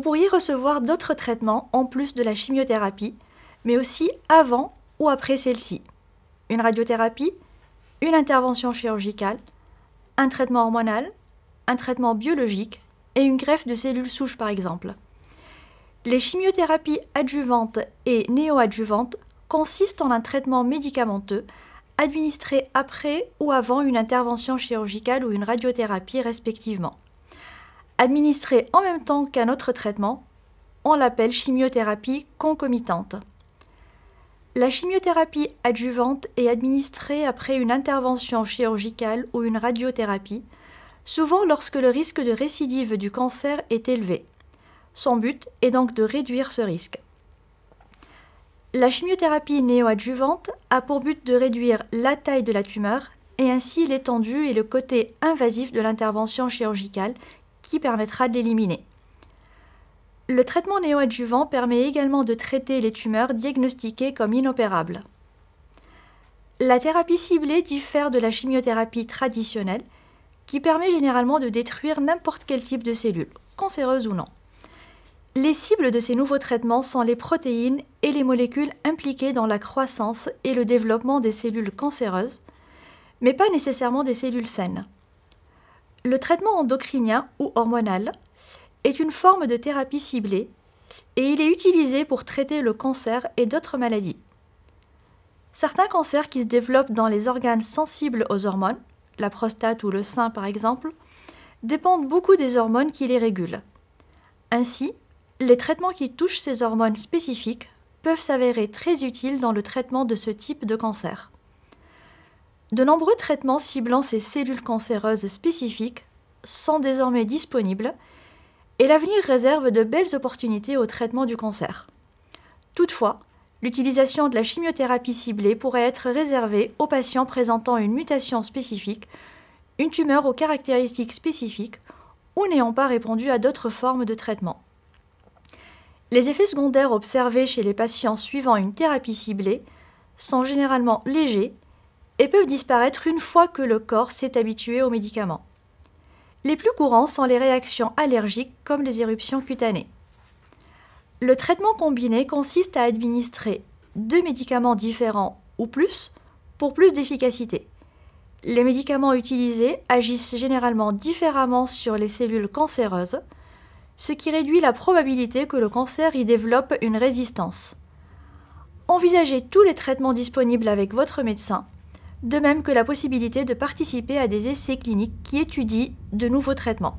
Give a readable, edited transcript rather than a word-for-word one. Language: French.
Vous pourriez recevoir d'autres traitements en plus de la chimiothérapie, mais aussi avant ou après celle-ci. Une radiothérapie, une intervention chirurgicale, un traitement hormonal, un traitement biologique et une greffe de cellules souches par exemple. Les chimiothérapies adjuvantes et néoadjuvantes consistent en un traitement médicamenteux administré après ou avant une intervention chirurgicale ou une radiothérapie respectivement. Administré en même temps qu'un autre traitement, on l'appelle chimiothérapie concomitante. La chimiothérapie adjuvante est administrée après une intervention chirurgicale ou une radiothérapie, souvent lorsque le risque de récidive du cancer est élevé. Son but est donc de réduire ce risque. La chimiothérapie néoadjuvante a pour but de réduire la taille de la tumeur et ainsi l'étendue et le côté invasif de l'intervention chirurgicale qui permettra de l'éliminer. Le traitement néoadjuvant permet également de traiter les tumeurs diagnostiquées comme inopérables. La thérapie ciblée diffère de la chimiothérapie traditionnelle qui permet généralement de détruire n'importe quel type de cellules, cancéreuses ou non. Les cibles de ces nouveaux traitements sont les protéines et les molécules impliquées dans la croissance et le développement des cellules cancéreuses, mais pas nécessairement des cellules saines. Le traitement endocrinien ou hormonal est une forme de thérapie ciblée et il est utilisé pour traiter le cancer et d'autres maladies. Certains cancers qui se développent dans les organes sensibles aux hormones, la prostate ou le sein par exemple, dépendent beaucoup des hormones qui les régulent. Ainsi, les traitements qui touchent ces hormones spécifiques peuvent s'avérer très utiles dans le traitement de ce type de cancer. De nombreux traitements ciblant ces cellules cancéreuses spécifiques sont désormais disponibles et l'avenir réserve de belles opportunités au traitement du cancer. Toutefois, l'utilisation de la chimiothérapie ciblée pourrait être réservée aux patients présentant une mutation spécifique, une tumeur aux caractéristiques spécifiques ou n'ayant pas répondu à d'autres formes de traitement. Les effets secondaires observés chez les patients suivant une thérapie ciblée sont généralement légers et peuvent disparaître une fois que le corps s'est habitué aux médicaments. Les plus courants sont les réactions allergiques comme les éruptions cutanées. Le traitement combiné consiste à administrer 2 médicaments différents ou plus pour plus d'efficacité. Les médicaments utilisés agissent généralement différemment sur les cellules cancéreuses, ce qui réduit la probabilité que le cancer y développe une résistance. Envisagez tous les traitements disponibles avec votre médecin, de même que la possibilité de participer à des essais cliniques qui étudient de nouveaux traitements.